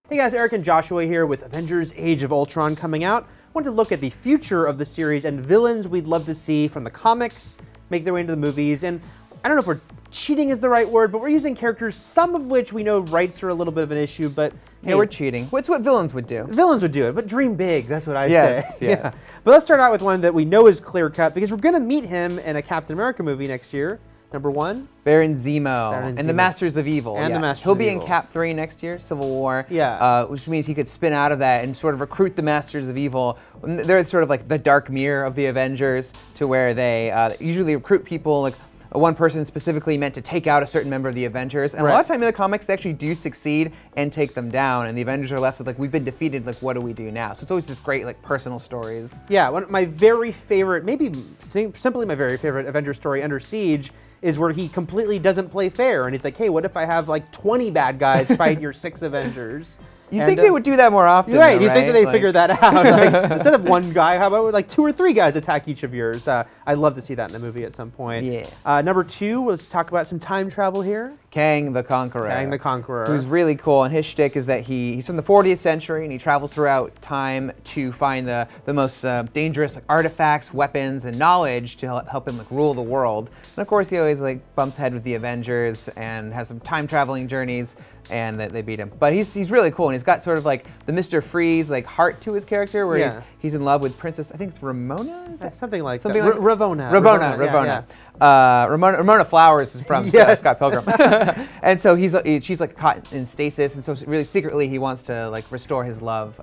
Hey guys, Eric and Joshua here with Avengers Age of Ultron coming out. I wanted to look at the future of the series and villains we'd love to see from the comics make their way into the movies. And I don't know if we're cheating is the right word, but we're using characters, some of which we know rights are a little bit of an issue, but hey, we're cheating. It's what villains would do. Villains would do it, but dream big, that's what I say. Yes. Yeah. But let's start out with one that we know is clear-cut, because we're going to meet him in a Captain America movie next year. Number one? Baron Zemo. And the Masters of Evil. And the Masters He'll of be Evil. in Cap 3 next year, Civil War. Yeah. Which means he could spin out of that and sort of recruit the Masters of Evil. They're sort of like the dark mirror of the Avengers, to where they usually recruit people, like one person specifically meant to take out a certain member of the Avengers. And a lot of time in the comics, they actually do succeed and take them down. And the Avengers are left with, like, we've been defeated, like, what do we do now? So it's always this great, like, personal stories. Yeah, one of my very favorite, maybe simply my very favorite Avengers story, Under Siege, is where he completely doesn't play fair. And he's like, hey, what if I have, like, 20 bad guys fight your 6 Avengers? You'd think they would do that more often. Right, though, you'd think that they like, figure that out. Like, instead of one guy, how about like 2 or 3 guys attack each of yours? I'd love to see that in a movie at some point. Yeah. Number 2, let's talk about some time travel here. Kang the Conqueror. Kang the Conqueror. Who's really cool, and his shtick is that he's from the 40th century, and he travels throughout time to find the most dangerous artifacts, weapons, and knowledge to help him, like, rule the world. And of course, he always, like, bumps head with the Avengers and has some time traveling journeys, and they beat him. But he's really cool, and he's got sort of like the Mr. Freeze like heart to his character, where he's in love with Princess, I think it's Ramona? Is that? Something like that. Ravonna. Yeah. Ramona Flowers is from Scott Pilgrim. And so she's like caught in stasis, and so really secretly he wants to, like, restore his love.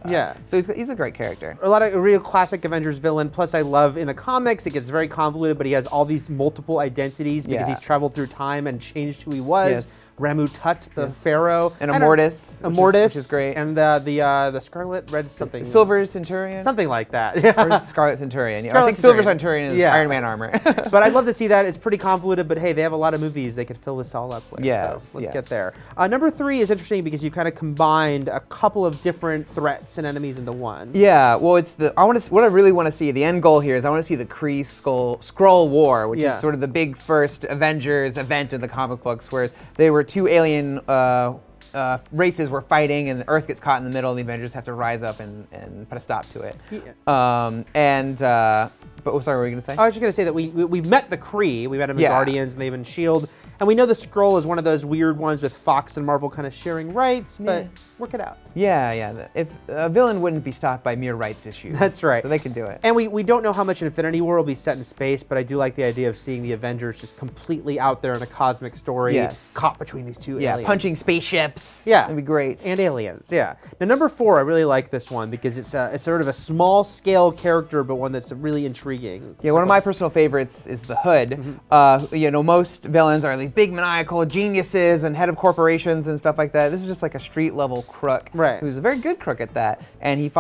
So he's a great character. A lot of real classic Avengers villain. Plus, I love in the comics it gets very convoluted, but he has all these multiple identities because he's traveled through time and changed who he was. Ramu Tut, the Pharaoh, and Immortus, which is great, and the Scarlet Red something, Silver Centurion, something like that. Yeah. Or Scarlet Centurion. I think Silver Centurion is Iron Man armor. But I'd love to see that. It's pretty convoluted, but hey, they have a lot of movies they could fill this all up with. So let's get there. Number 3 is interesting because you kind of combined a couple of different threats and enemies into one. Yeah, well, it's what I really want to see. The end goal here is I want to see the Kree Skrull War, which is sort of the big first Avengers event in the comic books, whereas they were 2 alien races were fighting, and the Earth gets caught in the middle, and the Avengers have to rise up and put a stop to it. But sorry, what were you going to say? I was just going to say that we've met the Kree. We met them in Guardians, and they've been S.H.I.E.L.D. And we know the Skrull is one of those weird ones with Fox and Marvel kind of sharing rights, but work it out. Yeah. If a villain wouldn't be stopped by mere rights issues. That's right. So they can do it. And we don't know how much Infinity War will be set in space, but I do like the idea of seeing the Avengers just completely out there in a cosmic story, caught between these 2 aliens. Punching spaceships. Yeah. That'd be great. And aliens, Now, number 4, I really like this one because it's sort of a small-scale character, but one that's really intriguing. Yeah, one of my personal favorites is the Hood. Most villains are these big maniacal geniuses and head of corporations and stuff like that. This is just like a street-level crook, who's a very good crook at that. And he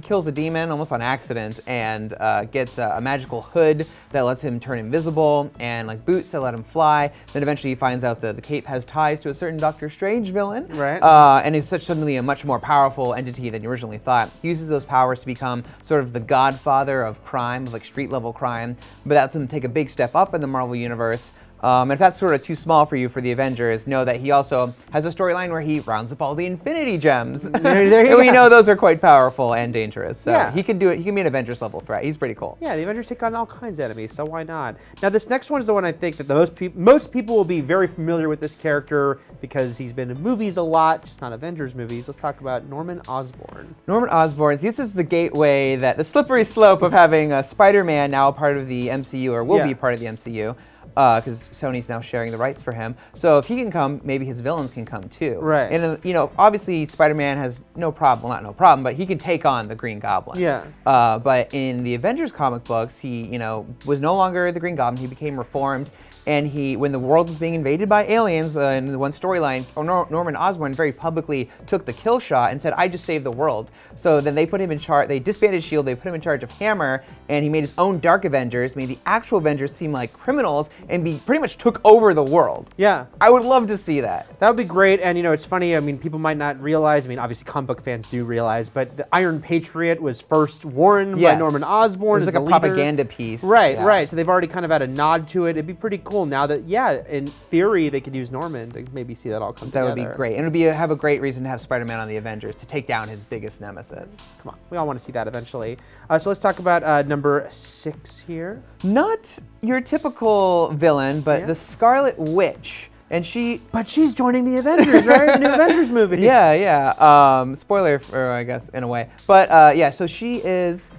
kills a demon almost on accident, and gets a magical hood that lets him turn invisible, and like boots that let him fly. Then eventually he finds out that the cape has ties to a certain Doctor Strange villain, and is suddenly a much more powerful entity than you originally thought. He uses those powers to become sort of the godfather of crime, of like street-level crime, but that's him take a big step up in the Marvel Universe. And if that's sort of too small for you for the Avengers, know that he also has a storyline where he rounds up all the Infinity Gems. And we know those are quite powerful and dangerous. So he can do it. He can be an Avengers level threat. He's pretty cool. Yeah, the Avengers take on all kinds of enemies, so why not? Now, this next one is the one I think that the most people will be very familiar with this character because he's been in movies a lot, just not Avengers movies. Let's talk about Norman Osborn. Norman Osborn. This is the gateway, the slippery slope of having Spider-Man now a part of the MCU, or will be a part of the MCU. Because Sony's now sharing the rights for him. So if he can come, maybe his villains can come too. Right. And obviously Spider-Man has no problem, well, not no problem, but he can take on the Green Goblin. Yeah. But in the Avengers comic books, he, was no longer the Green Goblin. He became reformed. And when the world was being invaded by aliens, in the one storyline, Norman Osborn very publicly took the kill shot and said, "I just saved the world." So then they put him in charge. They disbanded S.H.I.E.L.D. They put him in charge of Hammer, and he made his own Dark Avengers, made the actual Avengers seem like criminals, and pretty much took over the world. Yeah, I would love to see that. That would be great. And it's funny. I mean, people might not realize. I mean, obviously, comic book fans do realize, but the Iron Patriot was first worn by Norman Osborn. It was like a propaganda piece. Right. So they've already kind of had a nod to it. It'd be pretty cool. cool now that, yeah, in theory, they could use Norman to maybe see that all come together. That would be great. And it would have a great reason to have Spider-Man on the Avengers to take down his biggest nemesis. Come on, we all want to see that eventually. So let's talk about number 6 here. Not your typical villain, but the Scarlet Witch. And But she's joining the Avengers, right? The new Avengers movie. Yeah. Spoiler, I guess, in a way. But yeah, so she is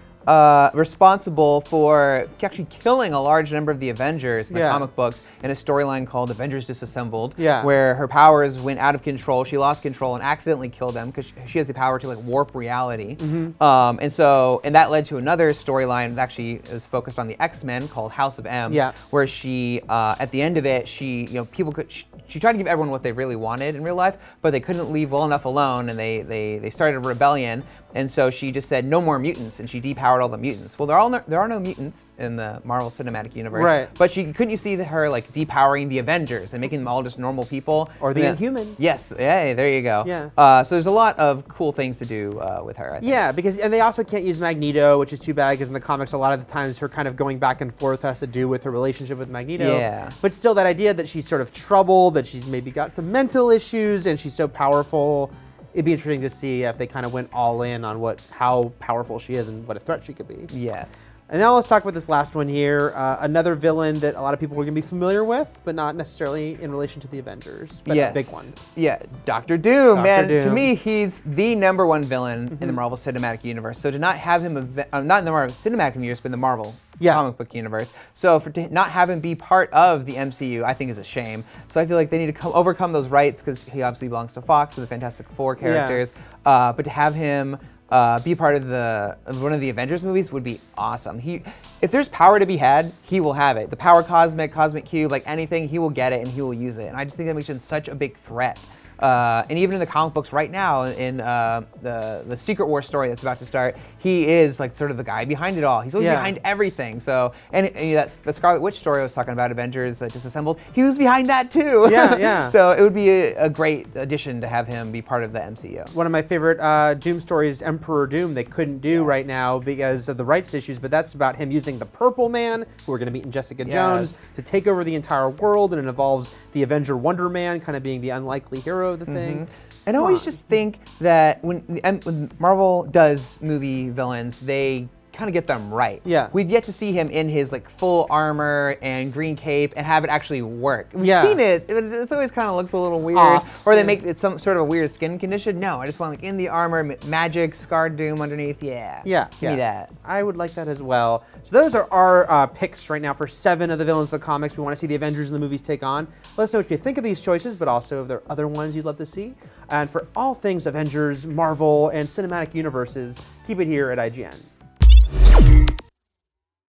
responsible for actually killing a large number of the Avengers in the comic books in a storyline called Avengers Disassembled, where her powers went out of control. She lost control and accidentally killed them because she has the power to like warp reality. And that led to another storyline that actually is focused on the X-Men called House of M, where she, at the end of it, she tried to give everyone what they really wanted in real life, but they couldn't leave well enough alone, and they started a rebellion. And so she just said, no more mutants, and she depowered all the mutants. Well, there are no mutants in the Marvel Cinematic Universe. But couldn't you see her like depowering the Avengers and making them all just normal people? Or the Inhumans. Yes, yeah, there you go. So there's a lot of cool things to do with her, I think. Yeah, and they also can't use Magneto, which is too bad, because in the comics, a lot of the times her kind of going back and forth has to do with her relationship with Magneto. But still, that idea that she's sort of troubled, that she's maybe got some mental issues, and she's so powerful. It'd be interesting to see if they kind of went all in on how powerful she is and what a threat she could be. Yes. And now let's talk about this last one here. Another villain that a lot of people are going to be familiar with, but not necessarily in relation to the Avengers. But a big one. Yeah, Doctor Doom. To me, he's the #1 villain in the Marvel Cinematic Universe. So to not have him, not in the Marvel Cinematic Universe, but in the Marvel comic book universe. So to not have him be part of the MCU, I think is a shame. So I feel like they need to overcome those rights, because he obviously belongs to Fox with the Fantastic Four characters. But to have him be part of one of the Avengers movies would be awesome. If there's power to be had, he will have it. The power cosmic cube, like anything, he will get it and he will use it. And I just think that makes him such a big threat. And even in the comic books right now, in the Secret War story that's about to start, he is like sort of the guy behind it all. He's always behind everything. So, and that's the Scarlet Witch story I was talking about, Avengers Disassembled, he was behind that too. So it would be a great addition to have him be part of the MCU. One of my favorite Doom stories, Emperor Doom, they couldn't do right now because of the rights issues, but that's about him using the Purple Man, who we're going to meet in Jessica Jones, to take over the entire world, and it involves the Avenger Wonder Man kind of being the unlikely hero of the thing. And I always just think that when Marvel does movie villains, they kind of get them right. We've yet to see him in his like full armor and green cape and have it actually work. We've seen it, but it always kind of looks a little weird. Or they make it some sort of a weird skin condition. No, I just want like in the armor, magic, scarred Doom underneath. Give me that. I would like that as well. So those are our picks right now for 7 of the villains of the comics we want to see the Avengers in the movies take on. Let us know what you think of these choices, but also if there are other ones you'd love to see. And for all things Avengers, Marvel, and cinematic universes, keep it here at IGN.